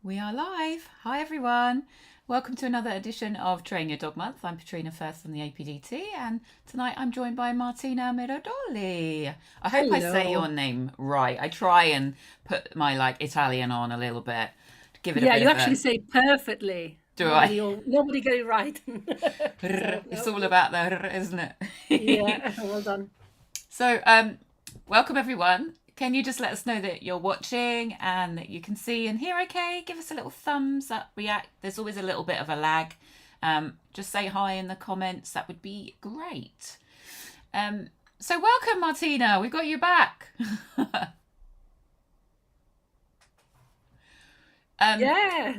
We are live. Hi, everyone. Welcome to another edition of Train Your Dog Month. I'm Patrina First from the APDT, and tonight I'm joined by Martina Miradoli. I hope I say your Hello. name right. I try and put my Italian on a little bit to give it a Yeah, bit you of actually a. say perfectly. Do I? Nobody get it right. So It's no, all about the, isn't it? yeah, well done. So, welcome everyone. Can you just let us know that you're watching and that you can see and hear okay? Give us a little thumbs up, react. There's always a little bit of a lag. Just say hi in the comments. That would be great. So, welcome, Martina. We got you back. um, Yeah,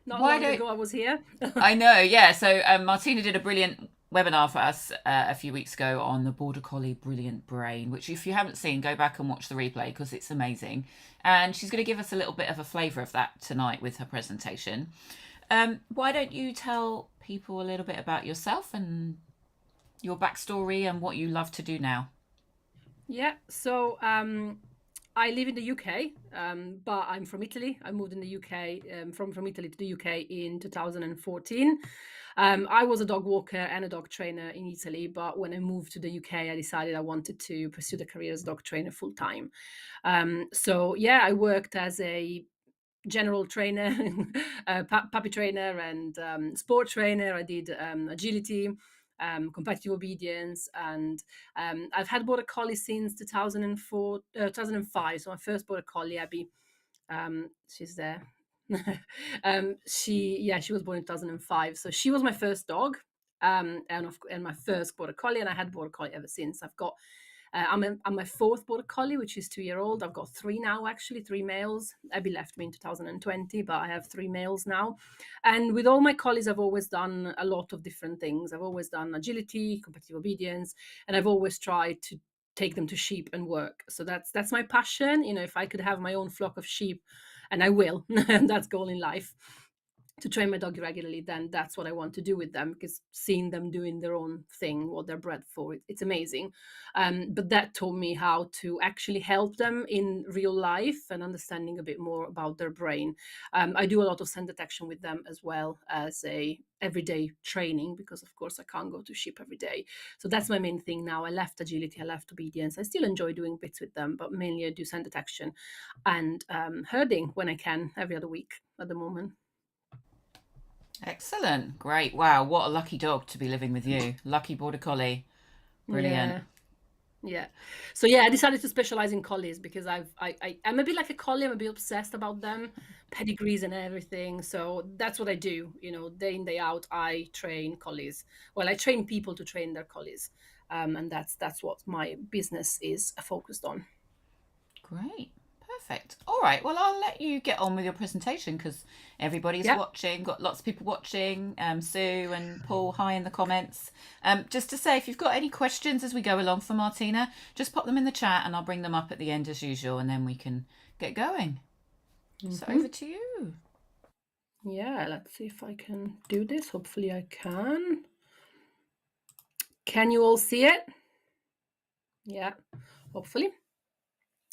not why long don't ago I was here. I know, yeah. So Martina did a brilliant webinar for us a few weeks ago on the Border Collie Brilliant Brain, which if you haven't seen, go back and watch the replay because it's amazing. And she's going to give us a little bit of a flavour of that tonight with her presentation. Why don't you tell people a little bit about yourself and your backstory and what you love to do now? Yeah, so I live in the UK, but I'm from Italy. I moved in the UK from Italy to the UK in 2014. I was a dog walker and a dog trainer in Italy, but when I moved to the UK, I decided I wanted to pursue the career as a dog trainer full time. So yeah, I worked as a general trainer, puppy trainer, and sport trainer. I did agility, competitive obedience, and I've had border collie since 2004, 2005. So my first border collie, Abby, she's there. She was born in 2005. So she was my first dog. And my first border collie, and I had border collie ever since. I'm my fourth border collie, which is 2 year old. I've got three now, actually, three males. Abby left me in 2020, but I have three males now. And with all my collies, I've always done a lot of different things. I've always done agility, competitive obedience, and I've always tried to take them to sheep and work. So that's my passion. If I could have my own flock of sheep, and I will, and that's goal in life, to train my dog regularly, then that's what I want to do with them, because seeing them doing their own thing, what they're bred for, it's amazing. But that taught me how to actually help them in real life and understanding a bit more about their brain. I do a lot of scent detection with them as well as a everyday training, because of course I can't go to sheep every day. So that's my main thing now. I left agility, I left obedience. I still enjoy doing bits with them, but mainly I do scent detection and herding when I can, every other week at the moment. Excellent. Great. Wow. What a lucky dog to be living with you. Lucky Border Collie. Brilliant. Yeah, yeah. So yeah, I decided to specialize in collies because I'm a bit like a collie. I'm a bit obsessed about them, pedigrees and everything. So that's what I do. Day in day out, I train collies. Well, I train people to train their collies, and that's what my business is focused on. Great. Perfect. All right. Well, I'll let you get on with your presentation because everybody's Yeah. watching. Got lots of people watching. Sue and Paul, hi in the comments. Just to say, if you've got any questions as we go along for Martina, just pop them in the chat and I'll bring them up at the end as usual and then we can get going. So over Hmm. to you. Yeah. Let's see if I can do this. Hopefully, I can. Can you all see it? Yeah. Hopefully.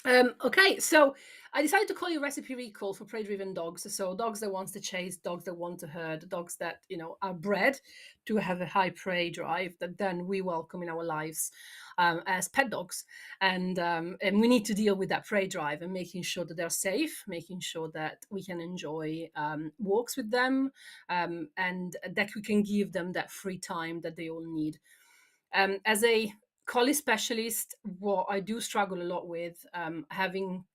Okay, so I decided to call you recipe recall for prey-driven dogs. So dogs that want to chase, dogs that want to herd, dogs that are bred to have a high prey drive that then we welcome in our lives as pet dogs, and we need to deal with that prey drive and making sure that they're safe, making sure that we can enjoy walks with them, and that we can give them that free time that they all need. As a collie specialist, what I do struggle a lot with, having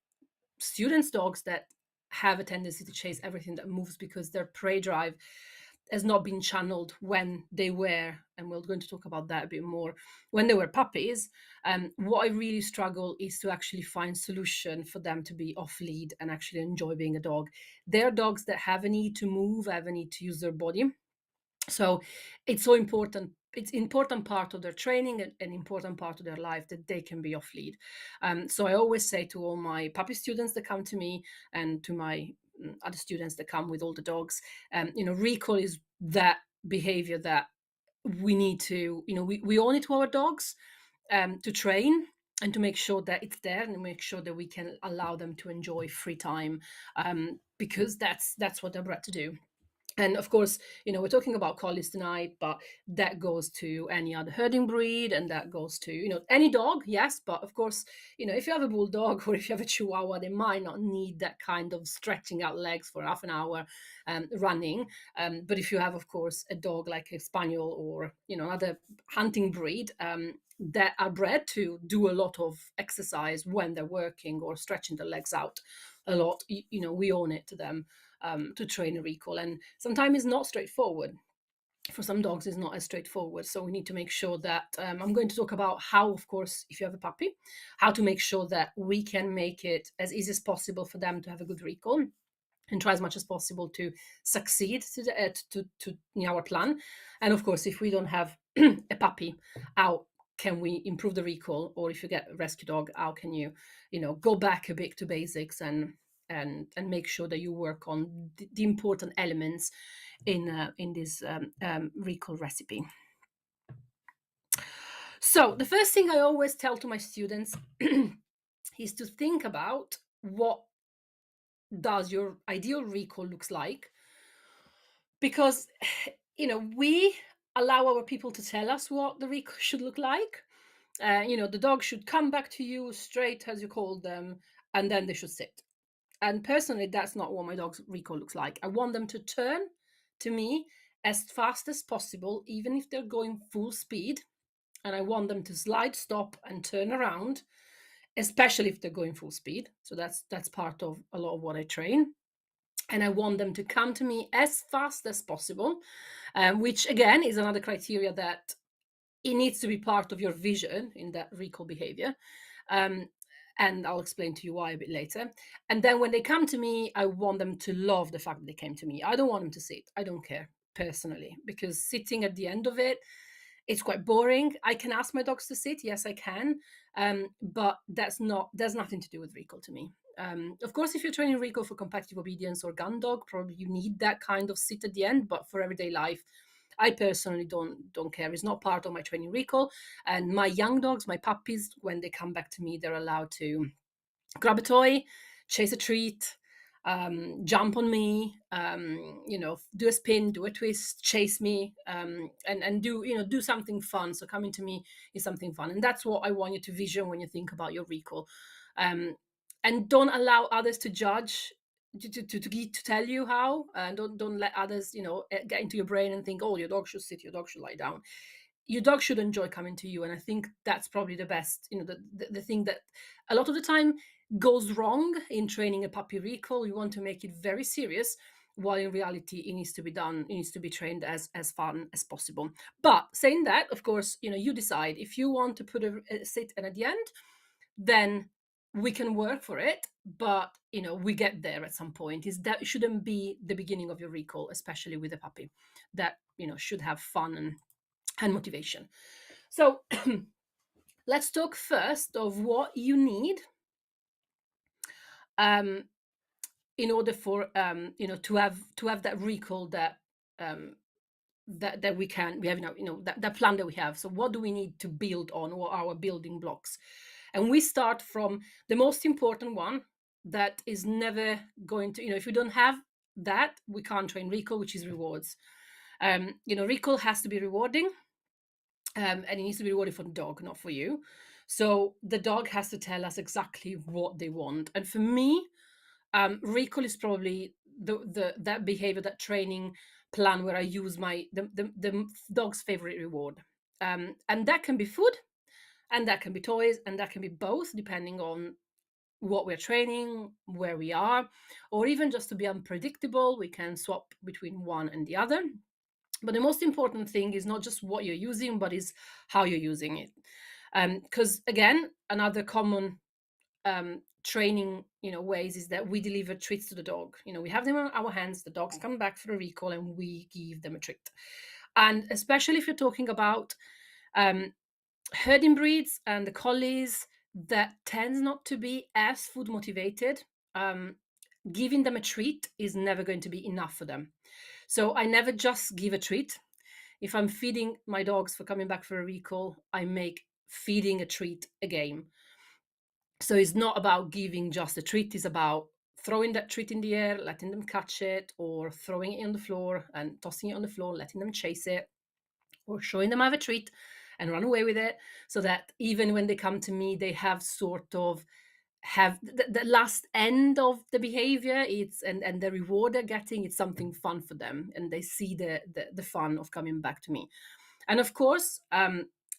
students' dogs that have a tendency to chase everything that moves because their prey drive has not been channeled when they were, and we're going to talk about that a bit more, when they were puppies. What I really struggle is to actually find solution for them to be off lead and actually enjoy being a dog. They're dogs that have a need to move, have a need to use their body, so it's so important. It's important part of their training and an important part of their life that they can be off lead. So I always say to all my puppy students that come to me and to my other students that come with all the dogs, recall is that behavior that we need to, we own it to our dogs, to train and to make sure that it's there and make sure that we can allow them to enjoy free time. because that's what they're bred to do. And of course, we're talking about collies tonight, but that goes to any other herding breed, and that goes to, any dog, yes. But of course, if you have a bulldog or if you have a chihuahua, they might not need that kind of stretching out legs for half an hour running. But if you have, of course, a dog like a spaniel or, another hunting breed, that are bred to do a lot of exercise when they're working or stretching their legs out a lot, we own it to them, to train a recall. And sometimes it's not straightforward. For some dogs, it's not as straightforward. So we need to make sure that I'm going to talk about how, of course, if you have a puppy, how to make sure that we can make it as easy as possible for them to have a good recall and try as much as possible to succeed to our plan. And of course, if we don't have a puppy, how can we improve the recall? Or if you get a rescue dog, how can you, go back a bit to basics and make sure that you work on the important elements in this recall recipe. So the first thing I always tell to my students is to think about what does your ideal recall looks like, because we allow our people to tell us what the recall should look like. The dog should come back to you straight as you called them, and then they should sit. And personally, that's not what my dog's recall looks like. I want them to turn to me as fast as possible, even if they're going full speed. And I want them to slide, stop, and turn around, especially if they're going full speed. So that's part of a lot of what I train. And I want them to come to me as fast as possible, which again is another criteria that it needs to be part of your vision in that recall behavior. And I'll explain to you why a bit later. And then when they come to me, I want them to love the fact that they came to me. I don't want them to sit. I don't care personally, because sitting at the end of it, it's quite boring. I can ask my dogs to sit. Yes, I can. But there's nothing to do with recall to me. Of course, if you're training recall for competitive obedience or gun dog, probably you need that kind of sit at the end. But for everyday life, I personally don't care. It's not part of my training recall. And my young dogs, my puppies, when they come back to me, they're allowed to grab a toy, chase a treat, jump on me, do a spin, do a twist, chase me, and do something fun. So coming to me is something fun, and that's what I want you to vision when you think about your recall. And don't allow others to judge, to tell you how, and don't let others get into your brain and think, oh, your dog should sit, your dog should lie down. Your dog should enjoy coming to you. And I think that's probably the best, the thing that a lot of the time goes wrong in training a puppy recall. You want to make it very serious, while in reality it needs to be done, it needs to be trained as fun as possible. But saying that, of course, you decide if you want to put a sit and at the end, then we can work for it. But we get there at some point. Is that shouldn't be the beginning of your recall, especially with a puppy. That should have fun and motivation. So let's talk first of what you need in order for to have that recall that that we have that plan that we have. So what do we need to build on, or our building blocks? And we start from the most important one, that is never going to, if we don't have that, we can't train recall, which is rewards. Recall has to be rewarding, and it needs to be rewarding for the dog, not for you. So the dog has to tell us exactly what they want. And for me, recall is probably that behavior, that training plan where I use the dog's favorite reward, and that can be food, and that can be toys, and that can be both, depending on what we're training, where we are, or even just to be unpredictable, we can swap between one and the other. But the most important thing is not just what you're using, but is how you're using it. Because again, another common training ways is that we deliver treats to the dog. We have them in our hands, the dogs come back for a recall, and we give them a treat. And especially if you're talking about herding breeds and the collies, that tends not to be as food motivated, giving them a treat is never going to be enough for them. So I never just give a treat. If I'm feeding my dogs for coming back for a recall, I make feeding a treat a game. So it's not about giving just a treat, it's about throwing that treat in the air, letting them catch it, or throwing it on the floor and tossing it on the floor, letting them chase it, or showing them I have a treat and run away with it, so that even when they come to me, they have sort of have the last end of the behavior. It's and the reward they're getting, it's something fun for them, and they see the fun of coming back to me. And of course,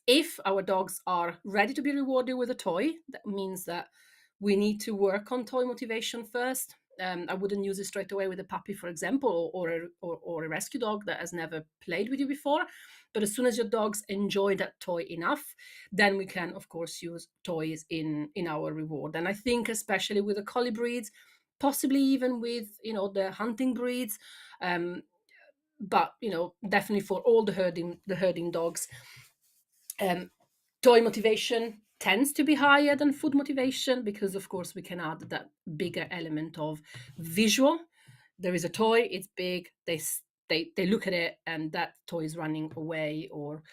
if our dogs are ready to be rewarded with a toy, that means that we need to work on toy motivation first. I wouldn't use it straight away with a puppy, for example, or a rescue dog that has never played with you before. But as soon as your dogs enjoy that toy enough, then we can, of course, use toys in our reward. And I think especially with the collie breeds, possibly even with the hunting breeds, but definitely for all the herding dogs, toy motivation tends to be higher than food motivation, because of course we can add that bigger element of visual. There is a toy, it's big, they look at it, and that toy is running away, or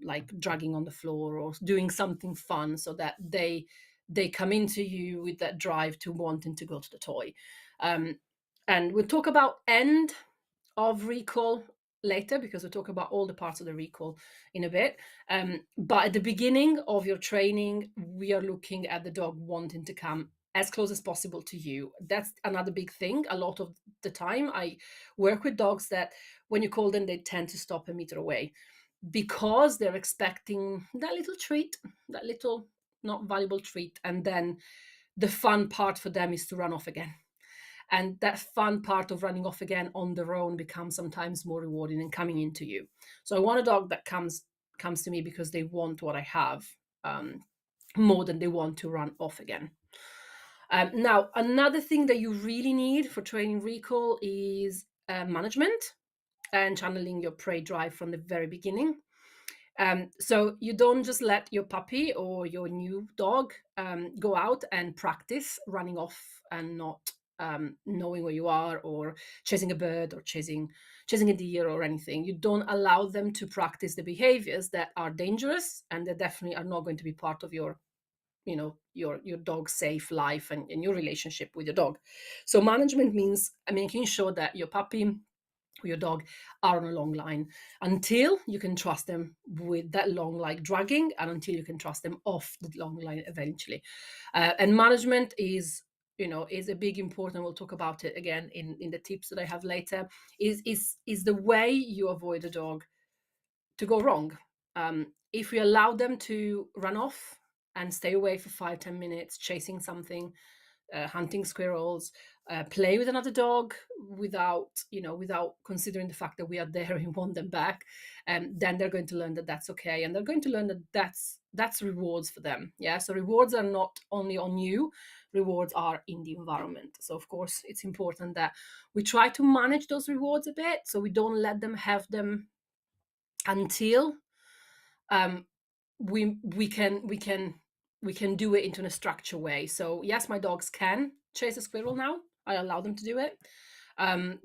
like dragging on the floor or doing something fun, so that they come into you with that drive to wanting to go to the toy. And we'll talk about end of recall later, because we'll talk about all the parts of the recall in a bit. But at the beginning of your training, we are looking at the dog wanting to come as close as possible to you. That's another big thing. A lot of the time I work with dogs that when you call them, they tend to stop a meter away, because they're expecting that little treat, that little not valuable treat. And then the fun part for them is to run off again. And that fun part of running off again on their own becomes sometimes more rewarding than coming into you. So I want a dog that comes to me because they want what I have, more than they want to run off again. Now, another thing that you really need for training recall is management and channeling your prey drive from the very beginning. So you don't just let your puppy or your new dog go out and practice running off and not knowing where you are, or chasing a bird, or chasing a deer or anything. You don't allow them to practice the behaviors that are dangerous, and they definitely are not going to be part of your your dog's safe life and your relationship with your dog. So management means making sure that your puppy or your dog are on a long line until you can trust them with that long, like dragging, and until you can trust them off the long line eventually. And management is a big important, we'll talk about it again in the tips that I have later, is the way you avoid a dog to go wrong. If we allow them to run off and stay away for 5-10 minutes chasing something, hunting squirrels, play with another dog without considering the fact that we are there and want them back, then they're going to learn that that's okay, and they're going to learn that that's rewards for them. Yeah, so rewards are not only on you, rewards are in the environment. So of course it's important that we try to manage those rewards a bit, so we don't let them have them until we can do it in a structured way. So yes, my dogs can chase a squirrel now. I allow them to do it.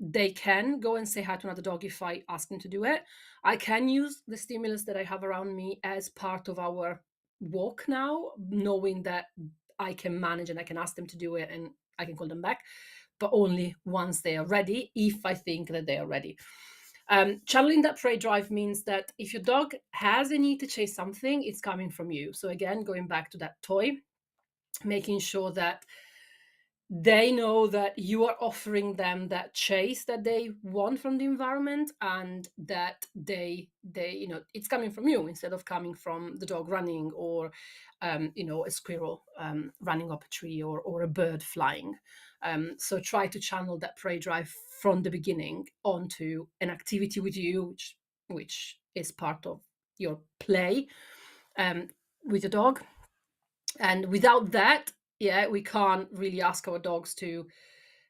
They can go and say hi to another dog if I ask them to do it. I can use the stimulus that I have around me as part of our walk now, knowing that I can manage and I can ask them to do it and I can call them back, but only once they are ready, if I think that they are ready. Channeling that prey drive means that if your dog has a need to chase something, it's coming from you. So again, going back to that toy, making sure that they know that you are offering them that chase that they want from the environment, and that they it's coming from you instead of coming from the dog running, or a squirrel running up a tree, or a bird flying. So try to channel that prey drive from the beginning onto an activity with you, which is part of your play with the dog. And without that, we can't really ask our dogs to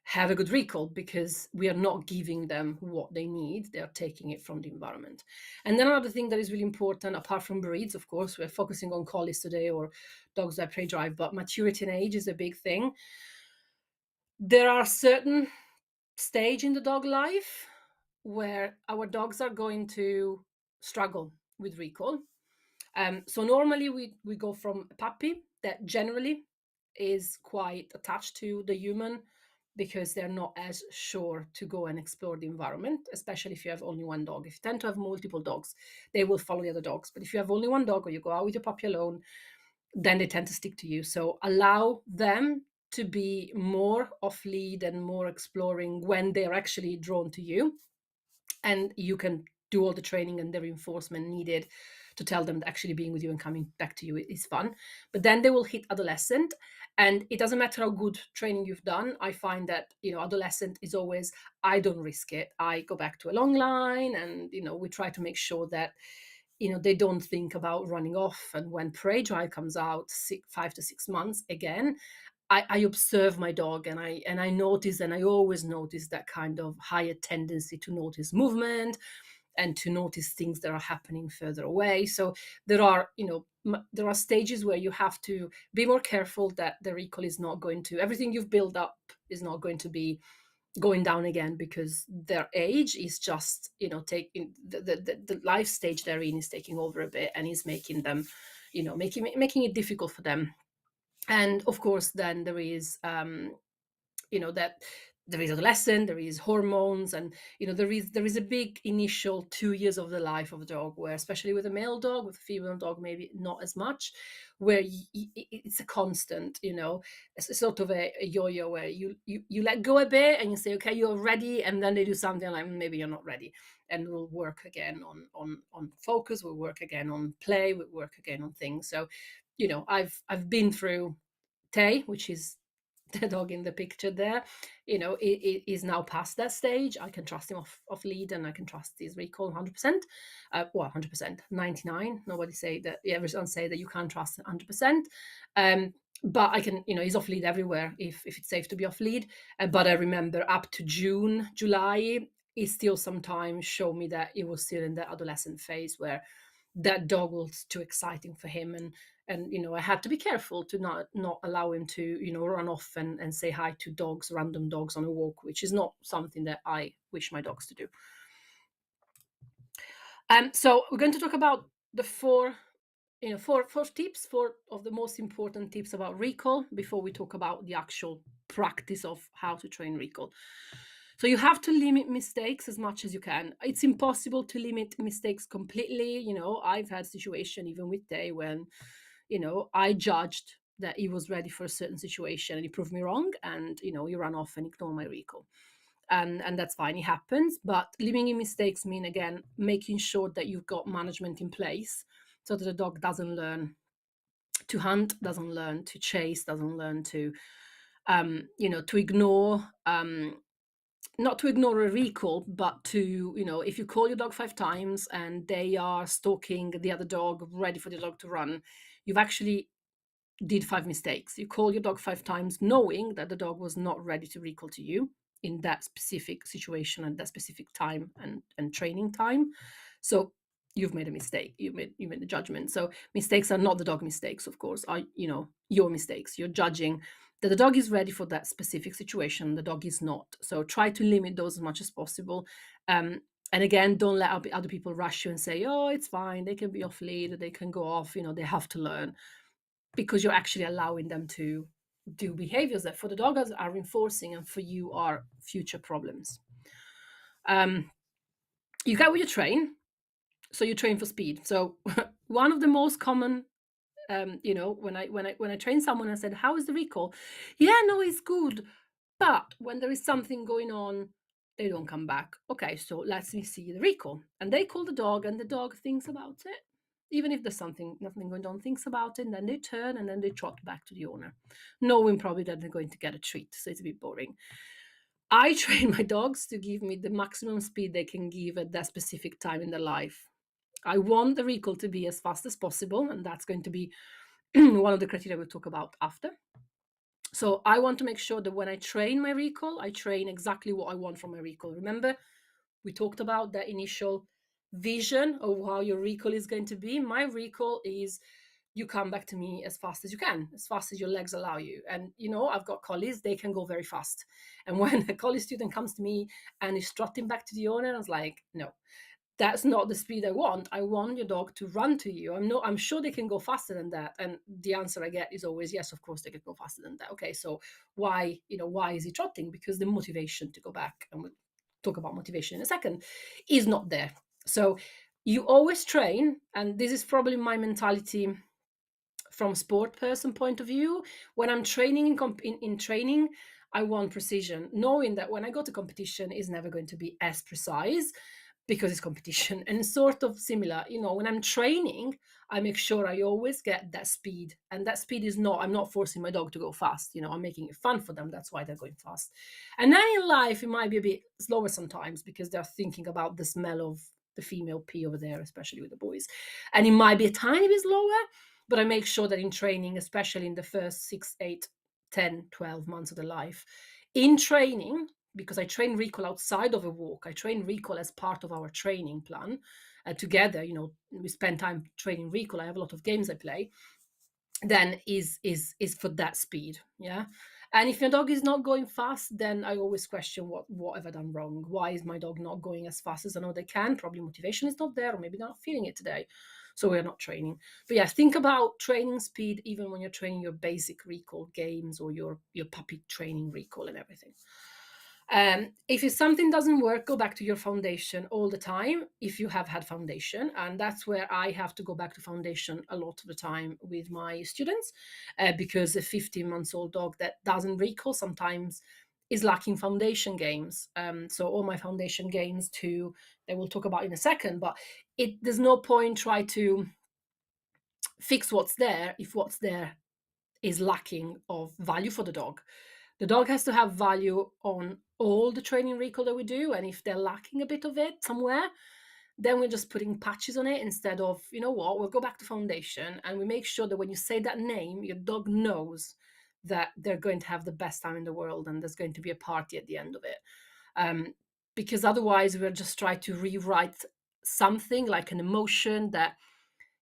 have a good recall, because we are not giving them what they need. They are taking it from the environment. And then another thing that is really important, apart from breeds, of course, we're focusing on collies today, or dogs that prey drive, but maturity and age is a big thing. There are certain stage in the dog life where our dogs are going to struggle with recall. So normally we go from a puppy that generally is quite attached to the human, because they're not as sure to go and explore the environment, especially if you have only one dog. If you tend to have multiple dogs, they will follow the other dogs. But if you have only one dog, or you go out with your puppy alone, then they tend to stick to you. So allow them to be more off lead and more exploring when they're actually drawn to you. And you can do all the training and the reinforcement needed to tell them that actually being with you and coming back to you is fun. But then they will hit adolescent, and it doesn't matter how good training you've done. I find that, adolescent is always, I don't risk it. I go back to a long line, and, we try to make sure that, they don't think about running off. And when prey drive comes out, 5 to 6 months, again, I observe my dog, and I notice, and I always notice that kind of higher tendency to notice movement and to notice things that are happening further away. So there are, there are stages where you have to be more careful that the recall is not going to, everything you've built up is not going to be going down again, because their age is just, taking the life stage they're in is taking over a bit, and is making them, making it difficult for them. And of course, then there is, that there is adolescent, there is hormones, and there is a big initial 2 years of the life of a dog, where, especially with a male dog, with a female dog maybe not as much, where it's a constant, it's sort of a yo-yo, where you let go a bit and you say, okay, you're ready, and then they do something like, maybe you're not ready, and we'll work again on focus, we'll work again on play, we'll work again on things. So I've been through Tay, which is the dog in the picture there. It is now past that stage. I can trust him off lead, and I can trust his recall 100%. 100%, 99. Nobody say that. Everyone say that you can't trust 100%. But I can, he's off lead everywhere if it's safe to be off lead. But I remember up to June, July, he still sometimes showed me that he was still in the adolescent phase, where that dog was too exciting for him, and I had to be careful to not allow him to run off and say hi to dogs, random dogs on a walk, which is not something that I wish my dogs to do. So we're going to talk about the four tips, four of the most important tips about recall, before we talk about the actual practice of how to train recall. So you have to limit mistakes as much as you can. It's impossible to limit mistakes completely. I've had situation even with Day when, I judged that he was ready for a certain situation, and he proved me wrong, and, he ran off and ignored my recall. And that's fine, it happens. But limiting mistakes mean, again, making sure that you've got management in place, so that the dog doesn't learn to hunt, doesn't learn to chase, doesn't learn to, to ignore, not to ignore a recall, but to, if you call your dog 5 times and they are stalking the other dog, ready for the dog to run, you've actually did 5 mistakes. You call your dog 5 times knowing that the dog was not ready to recall to you in that specific situation and that specific time and training time. So you've made a mistake. You made the judgment. So mistakes are not the dog mistakes, of course, are your mistakes. You're judging that the dog is ready for that specific situation. The dog is not. So try to limit those as much as possible. And again, don't let other people rush you and say, oh, it's fine, they can be off lead, they can go off, they have to learn, because you're actually allowing them to do behaviors that for the dog are reinforcing, and for you are future problems. You get what you train. So you train for speed. So one of the most common, when I train someone, I said, how is the recall? Yeah, no, it's good. But when there is something going on, they don't come back. Okay, so let's see the recall. And they call the dog, and the dog thinks about it. Even if there's nothing going on, thinks about it, and then they turn, and then they trot back to the owner, knowing probably that they're going to get a treat. So it's a bit boring. I train my dogs to give me the maximum speed they can give at that specific time in their life. I want the recall to be as fast as possible, and that's going to be one of the criteria we'll talk about after. So I want to make sure that when I train my recall, I train exactly what I want from my recall. Remember, we talked about that initial vision of how your recall is going to be. My recall is you come back to me as fast as you can, as fast as your legs allow you. And, I've got collies, they can go very fast. And when a collie student comes to me and is strutting back to the owner, I was like, no, that's not the speed I want. I want your dog to run to you. I'm sure they can go faster than that. And the answer I get is always yes, of course they can go faster than that. Okay, so why is he trotting? Because the motivation to go back, and we'll talk about motivation in a second, is not there. So you always train, and this is probably my mentality from sport person point of view. When I'm training in training, I want precision, knowing that when I go to competition, it's never going to be as precise because it's competition. And sort of similar, when I'm training, I make sure I always get that speed. And that speed is not, I'm not forcing my dog to go fast. I'm making it fun for them. That's why they're going fast. And then in life, it might be a bit slower sometimes because they're thinking about the smell of the female pee over there, especially with the boys. And it might be a tiny bit slower, but I make sure that in training, especially in the first 6, 8, 10, 12 months of the life, in training, because I train recall outside of a walk, I train recall as part of our training plan. Together, we spend time training recall. I have a lot of games I play. Then is for that speed, yeah. And if your dog is not going fast, then I always question what have I done wrong? Why is my dog not going as fast as I know they can? Probably motivation is not there, or maybe they're not feeling it today. So we're not training. But yeah, think about training speed even when you're training your basic recall games or your puppy training recall and everything. If something doesn't work, go back to your foundation all the time if you have had foundation. And that's where I have to go back to foundation a lot of the time with my students, because a 15-month-old dog that doesn't recall sometimes is lacking foundation games. So all my foundation games too, that we'll talk about in a second, but there's no point try to fix what's there if what's there is lacking of value for the dog. The dog has to have value on all the training recall that we do. And if they're lacking a bit of it somewhere, then we're just putting patches on it instead of, we'll go back to foundation and we make sure that when you say that name, your dog knows that they're going to have the best time in the world and there's going to be a party at the end of it. Because otherwise we're just trying to rewrite something like an emotion that,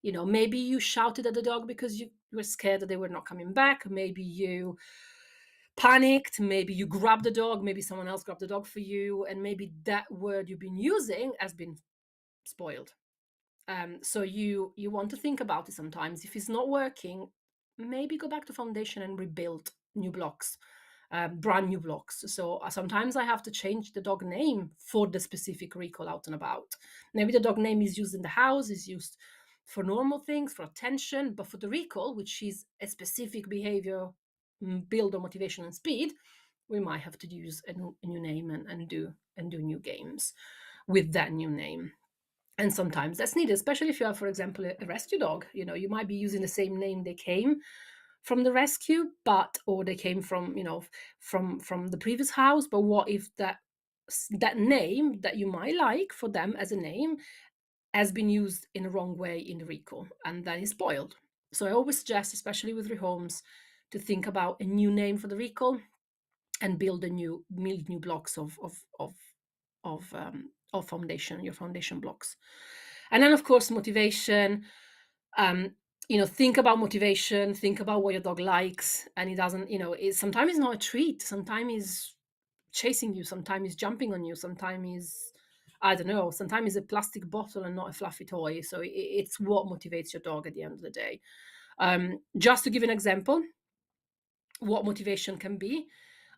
maybe you shouted at the dog because you were scared that they were not coming back. Maybe you panicked, maybe you grabbed the dog, maybe someone else grabbed the dog for you, and maybe that word you've been using has been spoiled. So you want to think about it sometimes. If it's not working, maybe go back to foundation and rebuild new blocks, brand new blocks. So sometimes I have to change the dog name for the specific recall out and about. Maybe the dog name is used in the house, is used for normal things, for attention, but for the recall, which is a specific behavior build on motivation and speed, we might have to use a new name and do new games with that new name. And sometimes that's needed, especially if you have, for example, a rescue dog. You might be using the same name they came from the rescue, or they came from from the previous house. But what if that name that you might like for them as a name has been used in the wrong way in the recall, and then is spoiled? So I always suggest, especially with rehomes, to think about a new name for the recall and build new blocks of foundation, your foundation blocks. And then of course motivation. Think about motivation, think about what your dog likes, and it doesn't, sometimes it's not a treat, sometimes it's chasing you, sometimes it's jumping on you, sometimes it's, I don't know, sometimes it's a plastic bottle and not a fluffy toy. So it's what motivates your dog at the end of the day. Just to give an example, what motivation can be.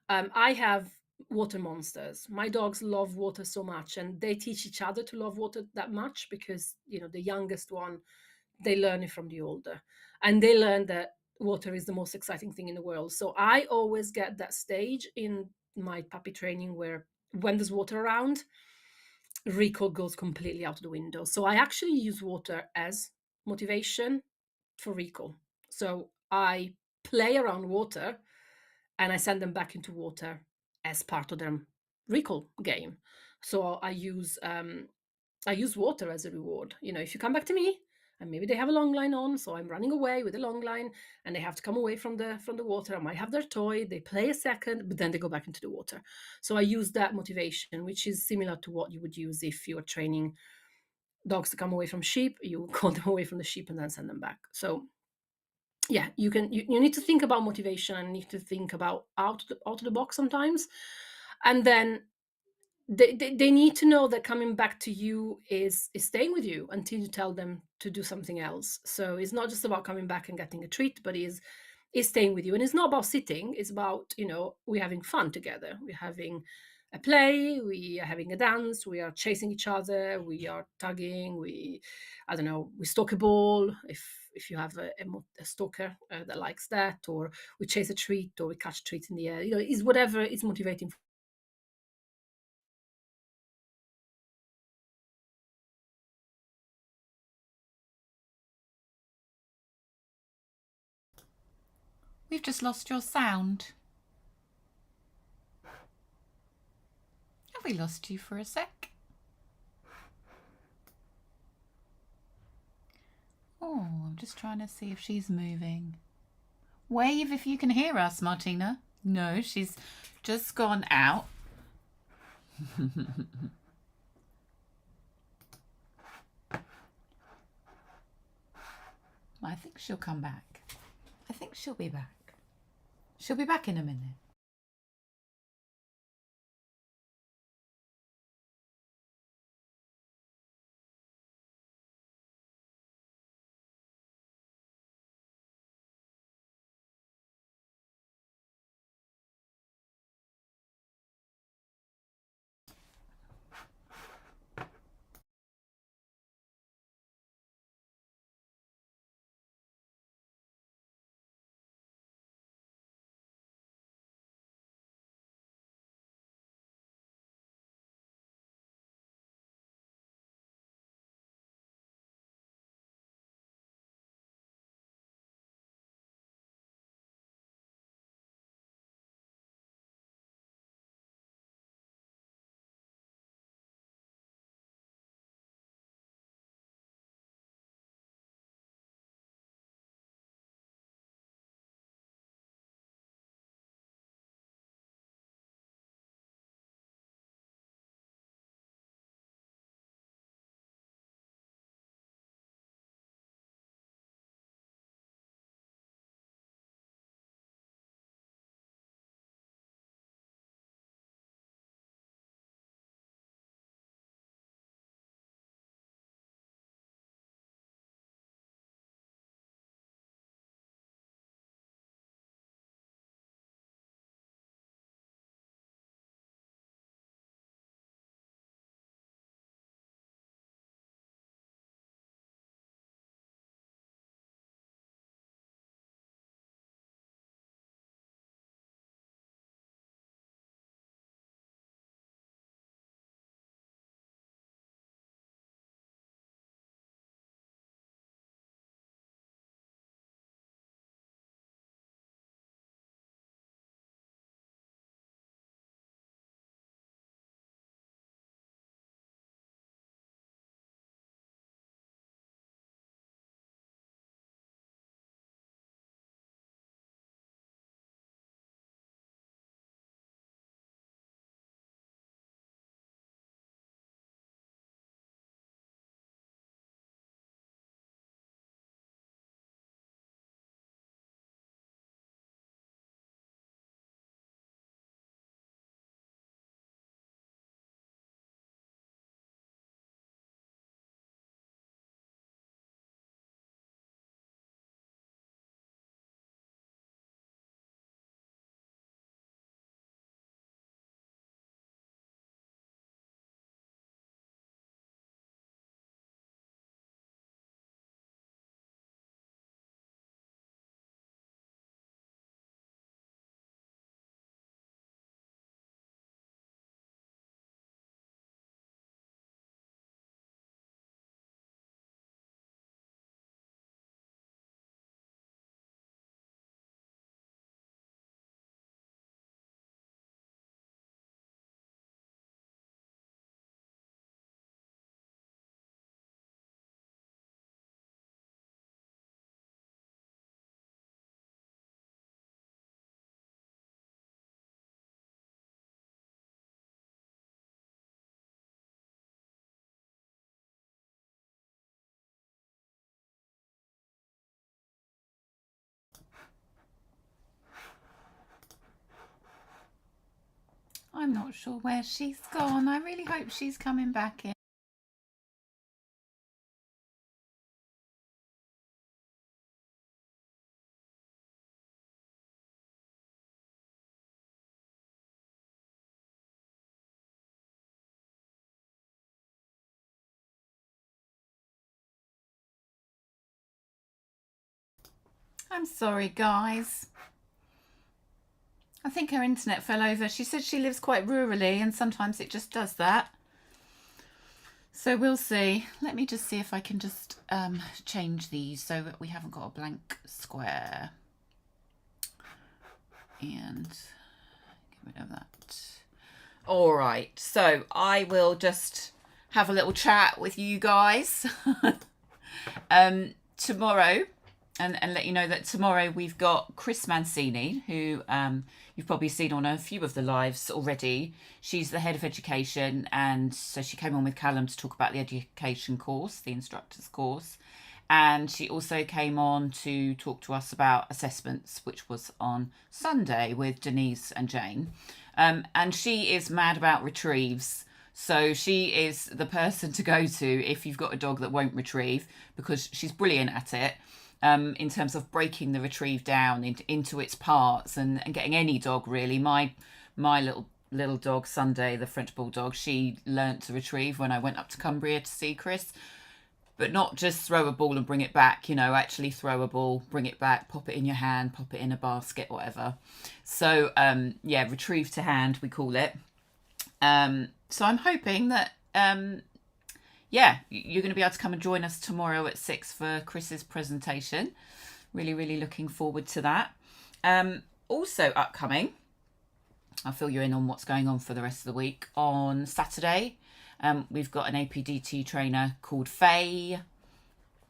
I have water monsters. My dogs love water so much, and they teach each other to love water that much because, the youngest one, they learn it from the older, and they learn that water is the most exciting thing in the world. So I always get that stage in my puppy training where when there's water around, recall goes completely out of the window. So I actually use water as motivation for recall. So I play around water and I send them back into water as part of their recall game. So I use water as a reward. If you come back to me and maybe they have a long line on, so I'm running away with a long line and they have to come away from the water. I might have their toy, they play a second, but then they go back into the water. So I use that motivation, which is similar to what you would use if you are training dogs to come away from sheep. You call them away from the sheep and then send them back. So yeah, you need to think about motivation and need to think about out of the box sometimes. And then they need to know that coming back to you is staying with you until you tell them to do something else. So it's not just about coming back and getting a treat, but is staying with you. And it's not about sitting, it's about, we're having fun together. We're having a play, we are having a dance, we are chasing each other, we are tugging, I don't know, we stalk a ball if you have a stalker that likes that, or we chase a treat, or we catch treats in the air. Is whatever is motivating. We've just lost your sound. Have we lost you for a sec? Oh, I'm just trying to see if she's moving. Wave if you can hear us, Martina. No, she's just gone out. I think she'll come back. I think she'll be back. She'll be back in a minute. I'm not sure where she's gone. I really hope she's coming back in. I'm sorry, guys. I think her internet fell over. She said she lives quite rurally and sometimes it just does that. So we'll see. Let me just see if I can just change these so that we haven't got a blank square. And get rid of that. All right. So I will just have a little chat with you guys tomorrow. And let you know that tomorrow we've got Chris Mancini, who you've probably seen on a few of the lives already. She's the head of education, and so she came on with Callum to talk about the education course, the instructor's course. And she also came on to talk to us about assessments, which was on Sunday with Denise and Jane. And she is mad about retrieves. So she is the person to go to if you've got a dog that won't retrieve, because she's brilliant at it. In terms of breaking the retrieve down into its parts and getting any dog really. My little dog Sunday, the French bulldog, she learnt to retrieve when I went up to Cumbria to see Chris, but not just throw a ball and bring it back, you know, actually throw a ball, bring it back, pop it in your hand, pop it in a basket, whatever. So yeah, retrieve to hand we call it. So I'm hoping that yeah, you're going to be able to come and join us tomorrow at 6 for Chris's presentation. Really looking forward to that. Also upcoming, I'll fill you in on what's going on for the rest of the week. On Saturday, we've got an APDT trainer called Faye.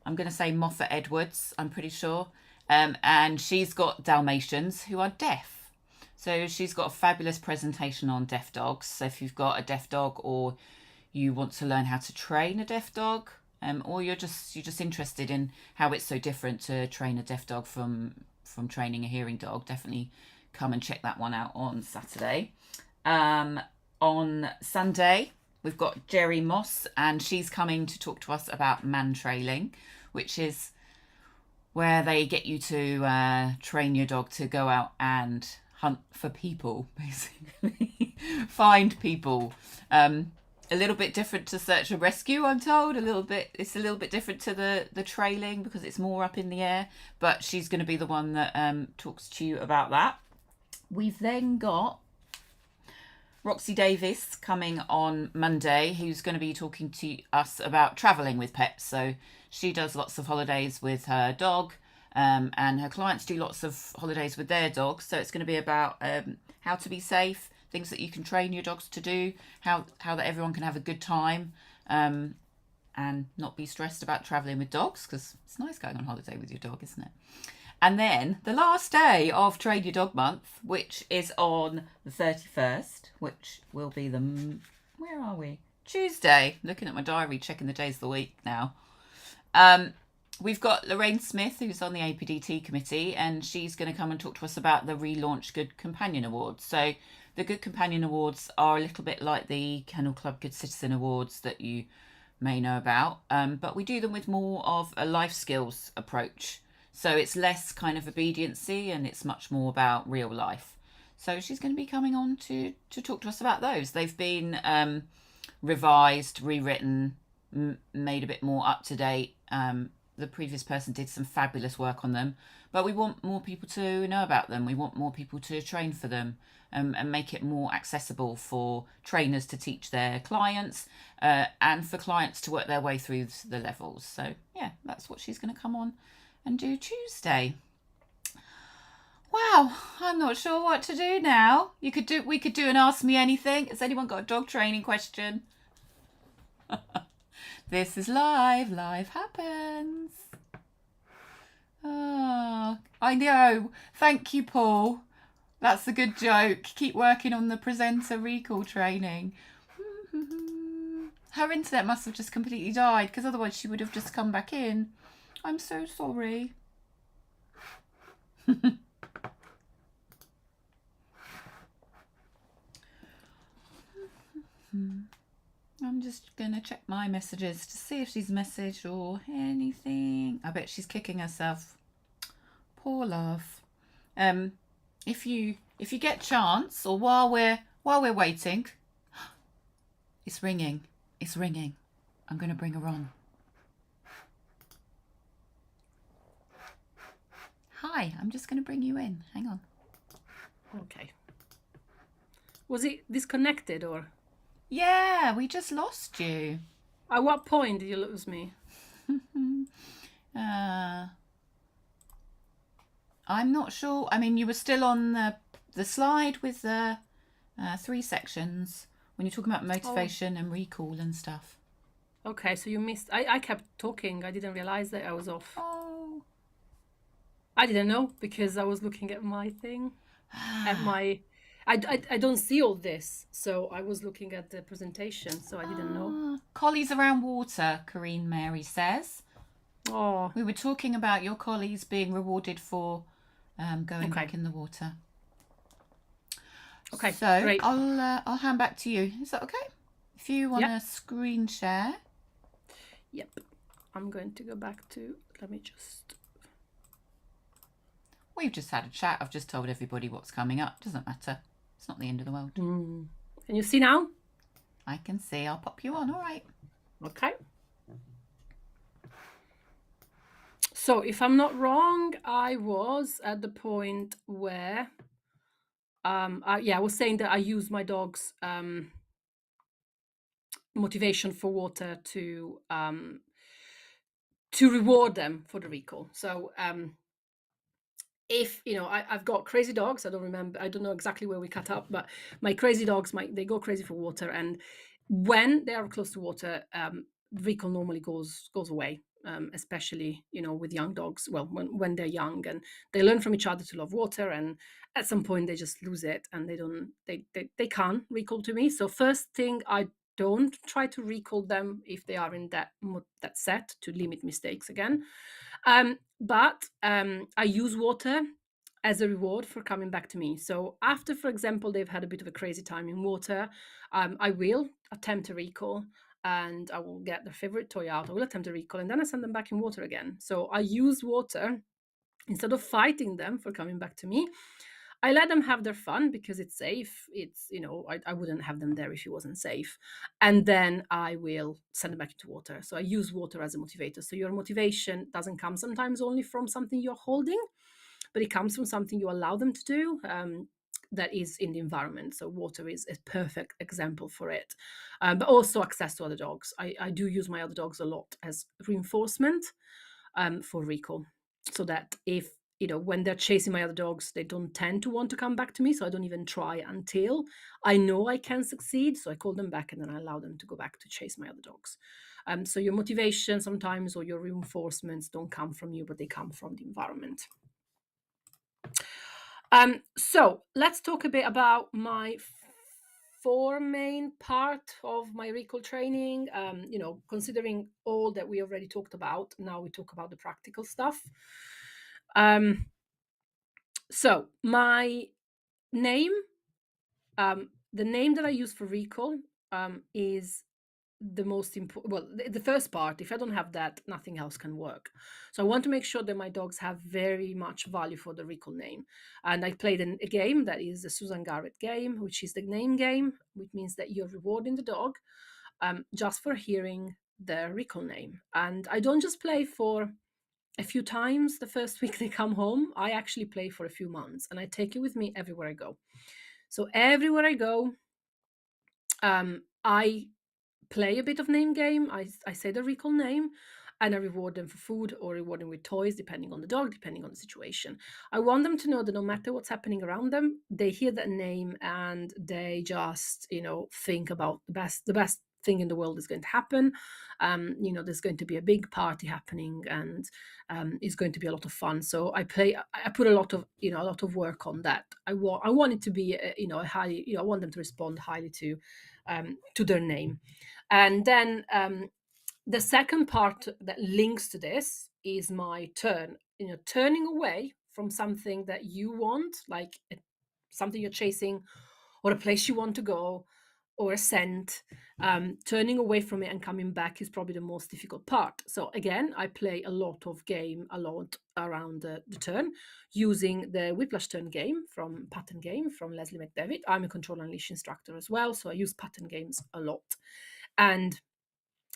I'm going to say Moffat Edwards, I'm pretty sure. And she's got Dalmatians who are deaf. So she's got a fabulous presentation on deaf dogs. So if you've got a deaf dog, or you want to learn how to train a deaf dog, or you're just interested in how it's so different to train a deaf dog from training a hearing dog, definitely come and check that one out on Saturday. On Sunday, we've got Jerry Moss, and she's coming to talk to us about man trailing, which is where they get you to train your dog to go out and hunt for people, basically. Find people. A little bit different to search and rescue, I'm told. It's a little bit different to the trailing because it's more up in the air. But she's going to be the one that talks to you about that. We've then got Roxy Davis coming on Monday, who's going to be talking to us about travelling with pets. So she does lots of holidays with her dog, and her clients do lots of holidays with their dogs. So it's going to be about how to be safe, things that you can train your dogs to do, how that everyone can have a good time, and not be stressed about travelling with dogs, because it's nice going on holiday with your dog, isn't it? And then the last day of Train Your Dog Month, which is on the 31st, which will be where are we? Tuesday. Looking at my diary, checking the days of the week now. We've got Lorraine Smith, who's on the APDT committee, and she's going to come and talk to us about the relaunched Good Companion Awards. So the Good Companion Awards are a little bit like the Kennel Club Good Citizen Awards that you may know about, but we do them with more of a life skills approach. So it's less kind of obediency, and it's much more about real life. So she's going to be coming on to talk to us about those. They've been revised, rewritten, made a bit more up to date. The previous person did some fabulous work on them, but we want more people to know about them. We want more people to train for them, and make it more accessible for trainers to teach their clients, and for clients to work their way through the levels. So yeah, that's what she's going to come on and do Tuesday. Wow, I'm not sure what to do now. We could do an Ask Me Anything. Has anyone got a dog training question? This is live. Live happens. Oh, I know. Thank you, Paul. That's a good joke. Keep working on the presenter recall training. Her internet must have just completely died, because otherwise she would have just come back in. I'm so sorry. I'm just going to check my messages to see if she's messaged or anything. I bet she's kicking herself. Poor love. If you get chance, or while we're waiting, it's ringing. It's ringing. I'm going to bring her on. Hi, I'm just going to bring you in. Hang on. Okay. Was it disconnected or? Yeah, we just lost you. At what point did you lose me? I'm not sure. I mean, you were still on the slide with the 3 sections when you're talking about motivation and recall and stuff. Okay, so you missed. I kept talking. I didn't realize that I was off. Oh. I didn't know because I was looking at my thing, at my. I don't see all this, so I was looking at the presentation, so I didn't know. Collies around water, Corrine Mary says. Oh, We were talking about your collies being rewarded for going back in the water. okay. So Great. I'll hand back to you. Is that okay? If you want to screen share. Yep. I'm going to go back to. Let me just. We've just had a chat. I've just told everybody what's coming up. Doesn't matter. It's not the end of the world. Can you see now? I can see. I'll pop you on. All right. Okay. So if I'm not wrong, I was at the point where, I was saying that I use my dog's motivation for water to reward them for the recall. So if I've got crazy dogs, I don't know exactly where we cut up, but my crazy dogs, they go crazy for water, and when they are close to water, recall normally goes away. Especially with young dogs, well, when they're young and they learn from each other to love water, and at some point they just lose it and they can't recall to me. So first thing, I don't try to recall them if they are in that set, to limit mistakes again. But I use water as a reward for coming back to me. So after, for example, they've had a bit of a crazy time in water, I will attempt a recall and I will get their favorite toy out. I will attempt a recall and then I send them back in water again. So I use water instead of fighting them for coming back to me. I let them have their fun because it's safe. It's, I wouldn't have them there if it wasn't safe. And then I will send them back into water. So I use water as a motivator. So your motivation doesn't come sometimes only from something you're holding, but it comes from something you allow them to do. That is in the environment. So water is a perfect example for it. But also access to other dogs. I do use my other dogs a lot as reinforcement for recall. So that if, when they're chasing my other dogs, they don't tend to want to come back to me. So I don't even try until I know I can succeed. So I call them back and then I allow them to go back to chase my other dogs. So your motivation sometimes, or your reinforcements, don't come from you, but they come from the environment. So let's talk a bit about my 4 main part of my recall training. Considering all that we already talked about, now we talk about the practical stuff. So my name, the name that I use for recall is the most important. Well, the first part, if I don't have that, nothing else can work. So I want to make sure that my dogs have very much value for the recall name. And I played a game that is the Susan Garrett game, which is the name game, which means that you're rewarding the dog just for hearing their recall name. And I don't just play for a few times the first week they come home. I actually play for a few months and I take it with me everywhere I go. So everywhere I go, I play a bit of name game. I say the recall name and I reward them for food or reward them with toys, depending on the dog, depending on the situation. I want them to know that no matter what's happening around them, they hear that name and they just, think about the best thing in the world is going to happen. There's going to be a big party happening and it's going to be a lot of fun. So I put a lot of work on that. I want it to be, a high, I want them to respond highly to their name. And then the second part that links to this is my turning away from something that you want, like something you're chasing or a place you want to go, or a scent, turning away from it and coming back is probably the most difficult part. So again, I play a lot around the turn, using the Whiplash Turn game from Pattern Game from Leslie McDevitt. I'm a Control Unleashed instructor as well, so I use pattern games a lot. And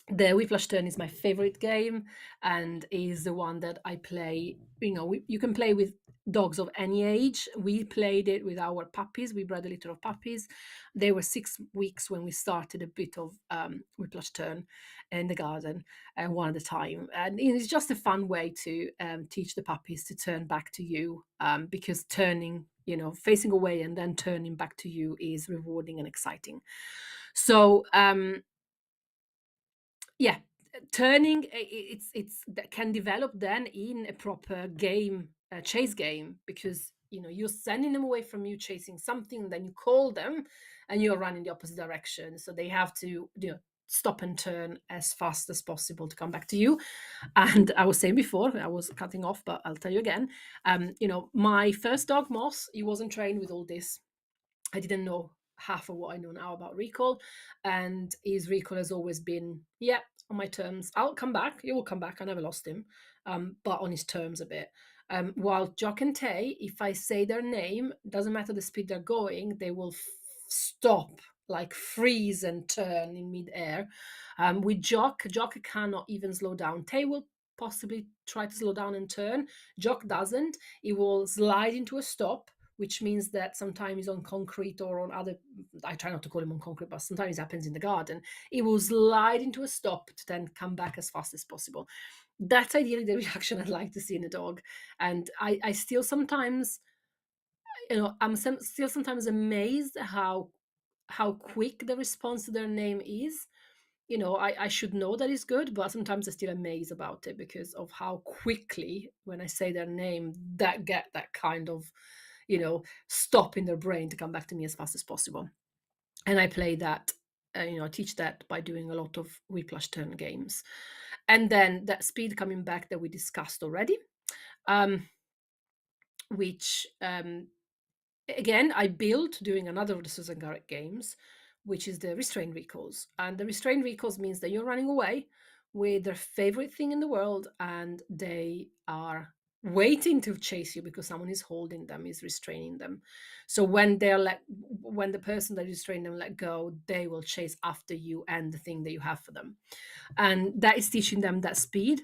the Whiplash Turn is my favorite game, and is the one that I play. You can play with dogs of any age. We played it with our puppies. We bred a litter of puppies. They were 6 weeks when we started a bit of Whiplash Turn in the garden, one at a time. And it's just a fun way to teach the puppies to turn back to you, because turning, facing away and then turning back to you is rewarding and exciting. So yeah, turning, it's that can develop then in a proper game, chase game, because you're sending them away from you chasing something, then you call them and you're running the opposite direction, so they have to stop and turn as fast as possible to come back to you. And I was saying before, I was cutting off, but I'll tell you again. My first dog, Moss, he wasn't trained with all this. I didn't know half of what I know now about recall, and his recall has always been, yeah, on my terms. I'll come back. He will come back. I never lost him, but on his terms a bit. While Jock and Tay, if I say their name, doesn't matter the speed they're going, they will stop, like freeze and turn in midair. With Jock cannot even slow down. Tay will possibly try to slow down and turn. Jock doesn't. He will slide into a stop, which means that sometimes he's on concrete or on other, I try not to call him on concrete, but sometimes it happens in the garden. He will slide into a stop to then come back as fast as possible. That's ideally the reaction I'd like to see in a dog. And I still sometimes, I'm still sometimes amazed how quick the response to their name is. I should know that is good, but sometimes I'm still amazed about it because of how quickly, when I say their name, that get that kind of, stop in their brain to come back to me as fast as possible. And I play that, I teach that by doing a lot of Whiplash Turn games. And then that speed coming back that we discussed already, which again, I built doing another of the Susan Garrett games, which is the restrained recalls. And the restrained recalls means that you're running away with their favorite thing in the world, and they are waiting to chase you because someone is holding them, is restraining them. So when the person that is restraining them let go, they will chase after you and the thing that you have for them. And that is teaching them that speed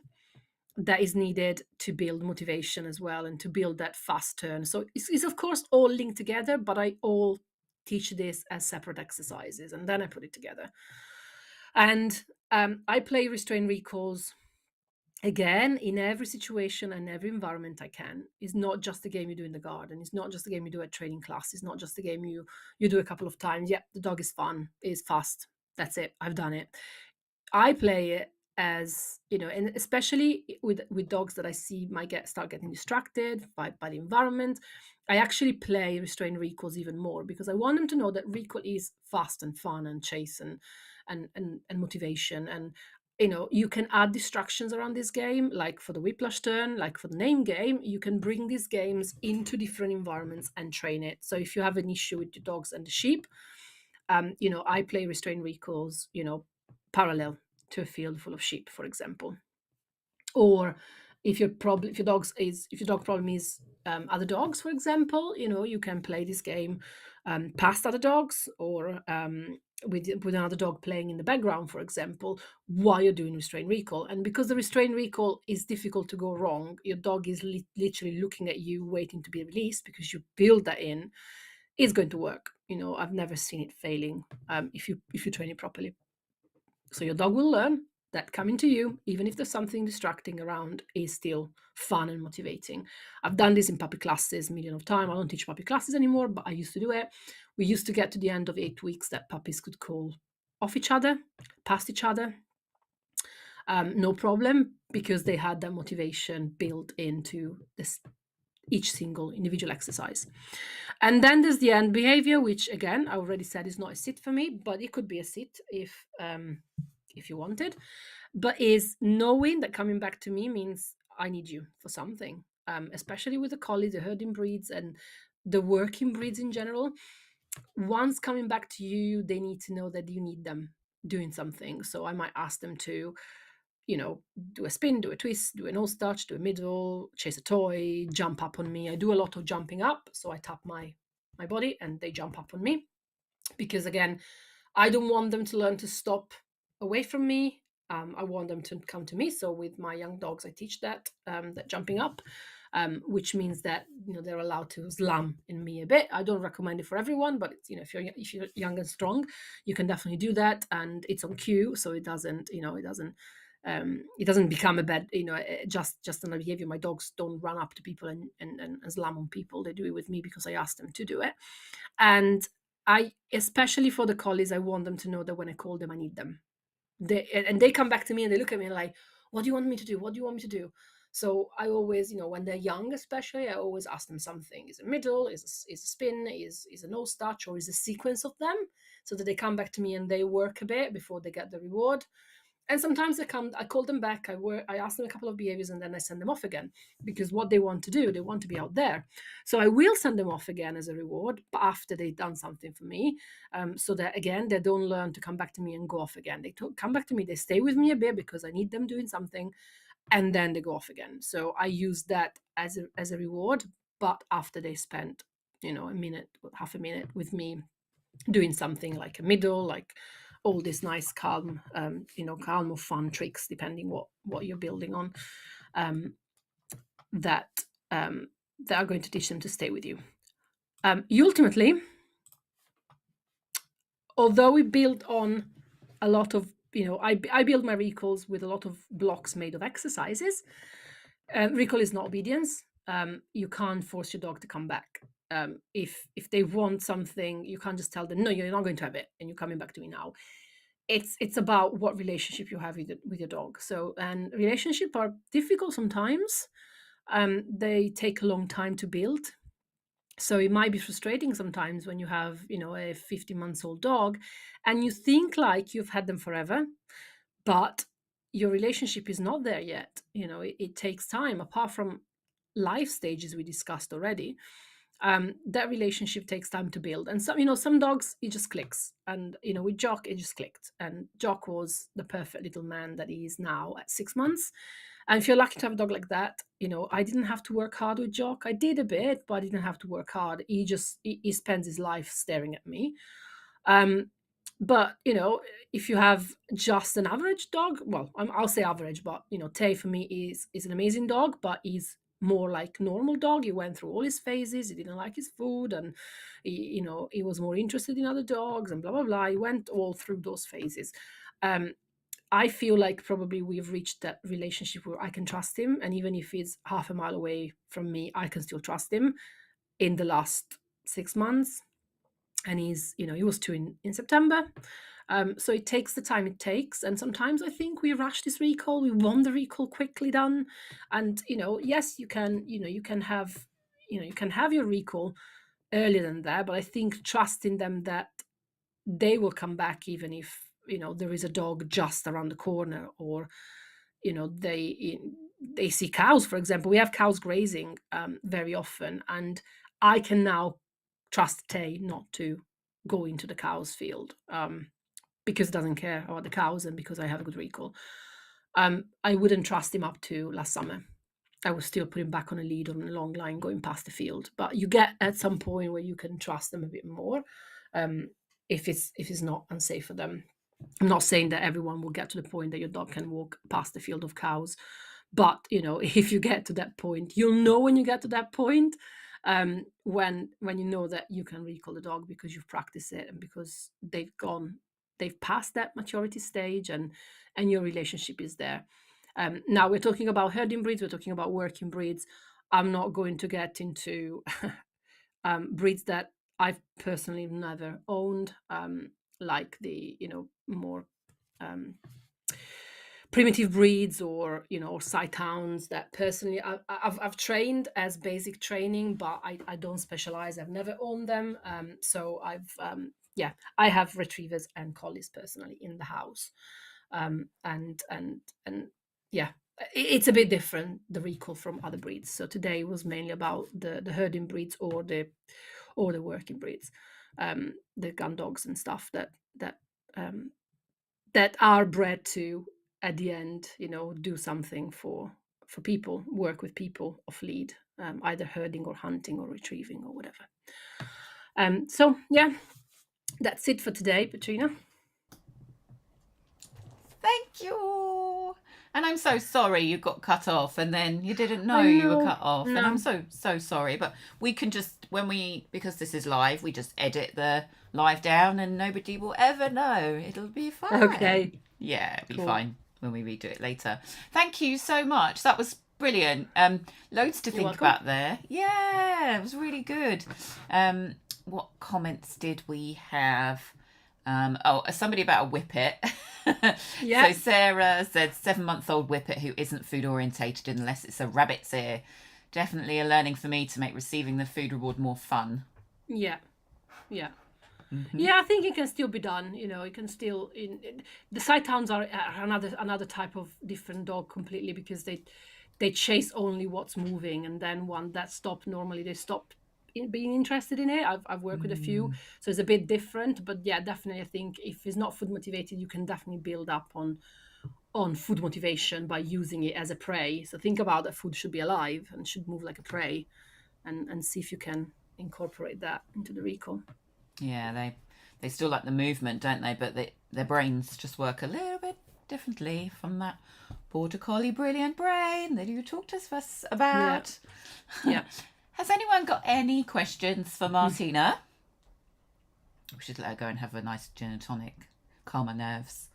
that is needed to build motivation as well, and to build that fast turn. So it's of course all linked together, but I all teach this as separate exercises, and then I put it together. And I play restrain recalls again in every situation and every environment I can. It's not just a game you do in the garden. It's not just a game you do at training class. It's not just a game you do a couple of times. Yeah, the dog is fun, it's fast. That's it. I've done it. I play it as, and especially with dogs that I see might start getting distracted by the environment. I actually play restrain recalls even more because I want them to know that recall is fast and fun and chase and motivation. And you can add distractions around this game, like for the Whiplash Turn, like for the name game. You can bring these games into different environments and train it. So if you have an issue with your dogs and the sheep, I play restrain recalls, parallel to a field full of sheep, for example. Or if your dog problem is other dogs, for example, you can play this game past other dogs, or with another dog playing in the background, for example, while you're doing restrain recall. And because the restrain recall is difficult to go wrong, your dog is literally looking at you, waiting to be released because you build that in. It's going to work. I've never seen it failing if you train it properly. So your dog will learn that coming to you, even if there's something distracting around, is still fun and motivating. I've done this in puppy classes a million of times. I don't teach puppy classes anymore, but I used to do it. We used to get to the end of 8 weeks that puppies could call off each other, past each other, no problem, because they had that motivation built into each single individual exercise. And then there's the end behavior, which again, I already said is not a sit for me, but it could be a sit if you wanted. But is knowing that coming back to me means I need you for something, especially with the collie, the herding breeds, and the working breeds in general. once coming back to you, they need to know that you need them doing something. So I might ask them to, do a spin, do a twist, do a nose touch, do a middle, chase a toy, jump up on me. I do a lot of jumping up. So I tap my body and they jump up on me. Because again, I don't want them to learn to stop away from me. I want them to come to me. So with my young dogs, I teach that jumping up, which means that they're allowed to slam in me a bit. I don't recommend it for everyone, but if you're young and strong, you can definitely do that, and it's on cue, so it doesn't become a bad just another behavior. My dogs don't run up to people and slam on people. They do it with me because I ask them to do it, and I, especially for the collies, I want them to know that when I call them, I need them. They come back to me and they look at me like, what do you want me to do? What do you want me to do? So I always, when they're young, especially, I always ask them something. Is a middle, is a spin, is a nose touch, or is a sequence of them, so that they come back to me and they work a bit before they get the reward. And sometimes I call them back, I ask them a couple of behaviors, and then I send them off again, because what they want to do, they want to be out there. So I will send them off again as a reward, but after they've done something for me, so that again, they don't learn to come back to me and go off again. They come back to me, they stay with me a bit because I need them doing something, and then they go off again. So I use that as a reward, but after they spent, a minute, half a minute with me doing something like a middle, like all these nice calm or fun tricks, depending what you're building on, that are going to teach them to stay with you. You ultimately, although we build on a lot of, I build my recalls with a lot of blocks made of exercises. Recall is not obedience. You can't force your dog to come back. If they want something, you can't just tell them, no, you're not going to have it, and you're coming back to me now. It's about what relationship you have with your dog. So, and relationships are difficult sometimes. They take a long time to build. So it might be frustrating sometimes when you have, a 50-month-old dog and you think like you've had them forever, but your relationship is not there yet. It takes time, apart from life stages we discussed already. That relationship takes time to build. And some dogs, it just clicks. And, with Jock, it just clicked. And Jock was the perfect little man that he is now at 6 months. And if you're lucky to have a dog like that, I didn't have to work hard with Jock. I did a bit, but I didn't have to work hard. He spends his life staring at me. But if you have just an average dog, well, I'll say average, but Tay for me is an amazing dog, but he's more like normal dog. He went through all his phases. He didn't like his food, and he was more interested in other dogs, and blah blah blah. He went all through those phases. I feel like probably we've reached that relationship where I can trust him, and even if he's half a mile away from me, I can still trust him. In the last 6 months, and he was 2 in September. So it takes the time it takes, and sometimes I think we rush this recall. We want the recall quickly done, and yes, you can have your recall earlier than that, but I think trusting them that they will come back even if there is a dog just around the corner, or they see cows, for example. We have cows grazing very often, and I can now trust Tay not to go into the cows field because it doesn't care about the cows, and because I have a good recall. I wouldn't trust him up to last summer. I was still putting back on a lead on a long line going past the field. But you get at some point where you can trust them a bit more if it's not unsafe for them. I'm not saying that everyone will get to the point that your dog can walk past the field of cows, but if you get to that point, you'll know when you get to that point, when you know that you can recall the dog because you've practiced it, and because they've passed that maturity stage, and your relationship is there. Now we're talking about herding breeds, we're talking about working breeds. I'm not going to get into breeds that I've personally never owned, like the more primitive breeds, or or sight hounds that personally I've trained as basic training, but I don't specialize. I've never owned them. So I have retrievers and collies personally in the house, and yeah, it's a bit different, the recall from other breeds. So today was mainly about the herding breeds or the working breeds. the gun dogs and stuff that are bred to, at the end, do something for people, work with people off lead, either herding or hunting or retrieving or whatever. So yeah, that's it for today, Petrina. Thank you. And I'm so sorry you got cut off and then you didn't know I you were know. cut off. And No. I'm so sorry. But we can just, because this is live, we just edit the live down and nobody will ever know. It'll be fine. Okay. Yeah, it'll be Cool. fine when we redo it later. Thank you so much. That was brilliant. Loads to think welcome. about there. Yeah, it was really good. What comments did we have? Somebody about a whippet. Yeah. So Sarah said 7-month-old whippet who isn't food orientated unless it's a rabbit's ear. Definitely a learning for me to make receiving the food reward more fun. Yeah. Yeah. Mm-hmm. Yeah, I think it can still be done. It can still. The sighthounds are another type of different dog completely, because they chase only what's moving, and then one that stop, normally they stop being interested in it. I've worked with a few, so it's a bit different. But yeah, definitely, I think if it's not food motivated, you can definitely build up on food motivation by using it as a prey. So think about that food should be alive and should move like a prey, and see if you can incorporate that into the recall. Yeah, they still like the movement, don't they? But their brains just work a little bit differently from that Border Collie brilliant brain that you talked to us about. Yeah. Has anyone got any questions for Martina? We should let her go and have a nice gin and tonic, calm her nerves.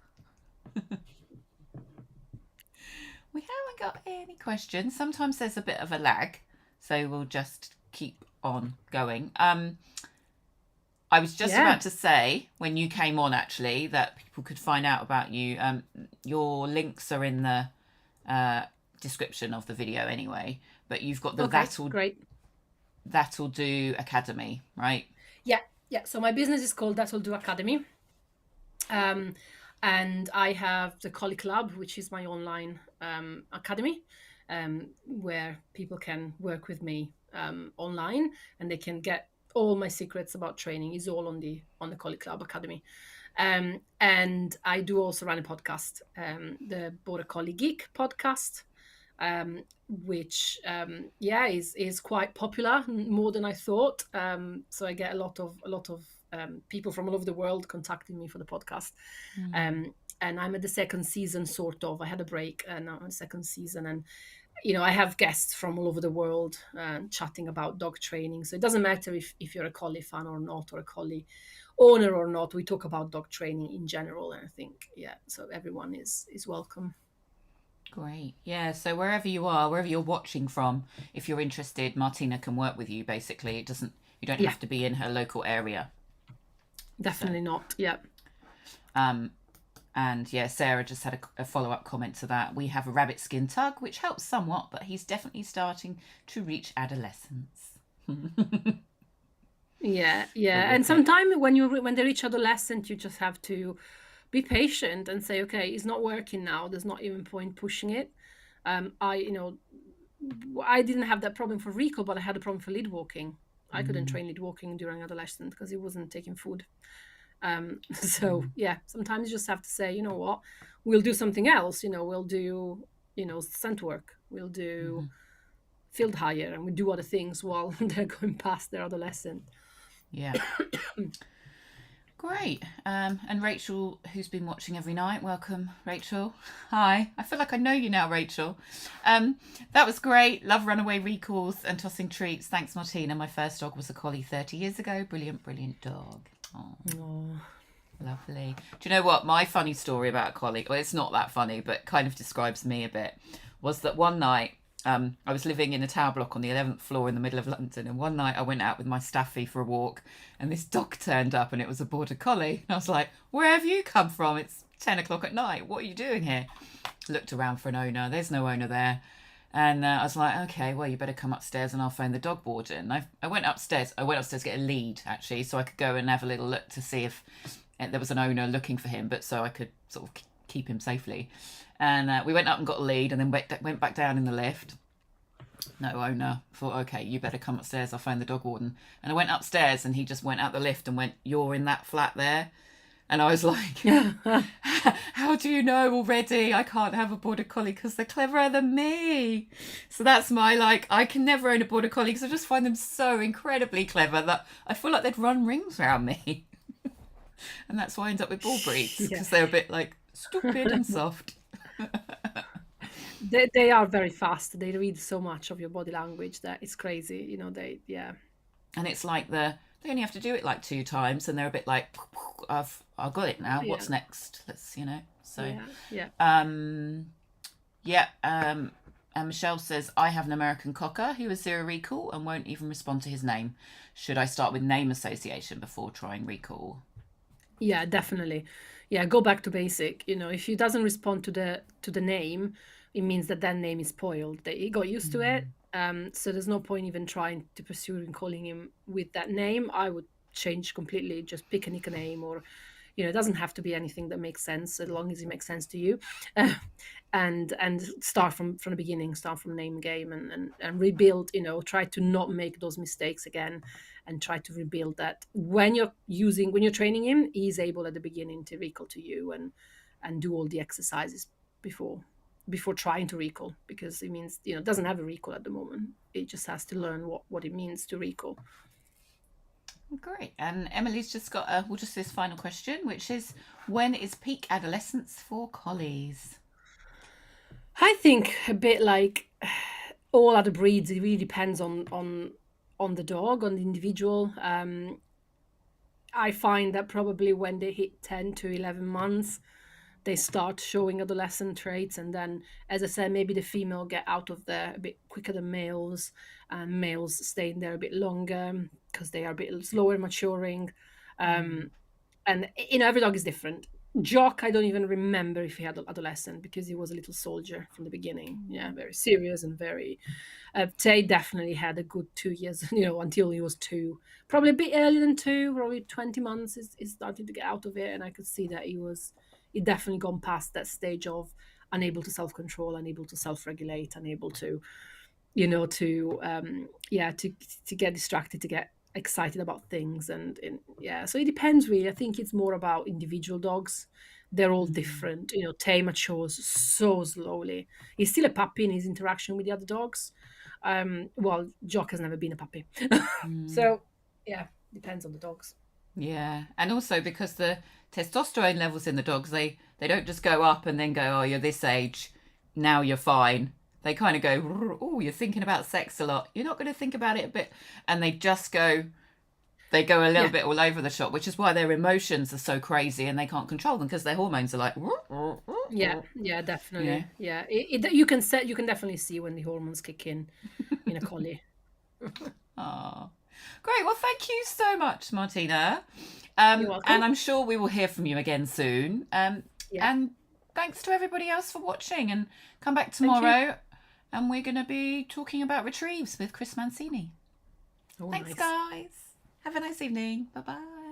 We haven't got any questions. Sometimes there's a bit of a lag, so we'll just keep on going. I was just about to say, when you came on, actually, that people could find out about you. Your links are in the description of the video anyway, but you've got the That'll Do Academy, right? Yeah. So my business is called That'll Do Academy. And I have the Collie Club, which is my online academy, where people can work with me online, and they can get all my secrets about training is all on the Collie Club Academy. And I do also run a podcast, the Border Collie Geek podcast, which is quite popular, more than I thought. So I get a lot of people from all over the world contacting me for the podcast. And I'm at the second season, sort of. I had a break, and now I'm in the second season, and I have guests from all over the world chatting about dog training. So it doesn't matter if you're a collie fan or not, or a collie owner or not. We talk about dog training in general, and I think so everyone is welcome. Great. Yeah, so wherever you are, wherever you're watching from, if you're interested, Martina can work with you, basically. You don't have to be in her local area. Definitely not. Yeah. And yeah, Sarah just had a follow-up comment to that. We have a rabbit skin tug, which helps somewhat, but he's definitely starting to reach adolescence. Yeah. And sometimes when they reach adolescent, you just have to be patient and say, okay, it's not working now. There's not even point pushing it. I didn't have that problem for recall, but I had a problem for lead walking. I couldn't train lead walking during adolescence because he wasn't taking food. So yeah, sometimes you just have to say, you know what, we'll do something else. We'll do, scent work. We'll do field hire, and we do other things while they're going past their adolescent. Yeah. Great. And Rachel, who's been watching every night, welcome, Rachel. Hi. I feel like I know you now, Rachel. That was great. Love runaway recalls and tossing treats. Thanks, Martina. My first dog was a collie 30 years ago. Brilliant dog. Oh, lovely. Do you know what? My funny story about a collie, well, it's not that funny, but kind of describes me a bit, was that one night, I was living in a tower block on the 11th floor in the middle of London, and one night I went out with my staffy for a walk, and this dog turned up, and it was a Border Collie. And I was like, where have you come from? It's 10 o'clock at night. What are you doing here? Looked around for an owner. There's no owner there. And I was like, okay, well, you better come upstairs and I'll phone the dog warden. I went upstairs to get a lead, actually, so I could go and have a little look to see if there was an owner looking for him, but so I could sort of keep him safely. And we went up and got a lead, and then went back down in the lift. No owner thought, okay, you better come upstairs, I'll phone the dog warden. And I went upstairs and he just went out the lift and went, you're in that flat there. And I was like, how do you know already? I can't have a border collie because they're cleverer than me. So that's my, like, I can never own a border collie because I just find them so incredibly clever that I feel like they'd run rings around me. And that's why I end up with bull breeds, because they're a bit like stupid and soft. They are very fast. They read so much of your body language that it's crazy. You know, And it's like they only have to do it like 2 times, and they're a bit like, I've got it now. What's next? Let's, So and Michelle says, I have an American cocker who has 0 recall and won't even respond to his name. Should I start with name association before trying recall? Yeah, definitely. Yeah, go back to basic. If he doesn't respond to the name, it means that name is spoiled. He got used to it. So there's no point even trying to pursue and calling him with that name. I would change completely, just pick a nickname, or it doesn't have to be anything that makes sense, as long as it makes sense to you. And start from the beginning, start from name game, and rebuild. Try to not make those mistakes again, and try to rebuild that. When you're training him, he's able at the beginning to recall to you and do all the exercises before trying to recall, because it means it doesn't have a recall at the moment. It just has to learn what it means to recall. Great. And Emily's just got this final question, which is, when is peak adolescence for collies? I think a bit like all other breeds, it really depends on the dog, on the individual. I find that probably when they hit 10 to 11 months, they start showing adolescent traits. And then, as I said, maybe the female get out of there a bit quicker than males, and males stay in there a bit longer because they are a bit slower maturing. And every dog is different. Jock, I don't even remember if he had an adolescent, because he was a little soldier from the beginning. Yeah, very serious and very. Tay definitely had a good 2 years, until he was 2. Probably a bit earlier than 2, probably 20 months is starting to get out of it, and I could see that he definitely gone past that stage of unable to self-control, unable to self-regulate, unable to, to get distracted, to get excited about things. And so it depends really. I think it's more about individual dogs. They're all different. Tay matures so slowly. He's still a puppy in his interaction with the other dogs. Well, Jock has never been a puppy. So yeah, depends on the dogs. Yeah, and also because the testosterone levels in the dogs, they don't just go up and then go, oh, you're this age, now you're fine. They kind of go, oh, you're thinking about sex a lot. You're not going to think about it a bit. And they go a little bit all over the shop, which is why their emotions are so crazy and they can't control them, because their hormones are like, yeah, definitely. Yeah, you can definitely see when the hormones kick in a collie. Oh, great. Well, thank you so much, Martina. You're welcome. And I'm sure we will hear from you again soon. And thanks to everybody else for watching, and come back tomorrow and we're going to be talking about retrieves with Chris Mancini. Thanks, nice. Guys. Have a nice evening. Bye-bye.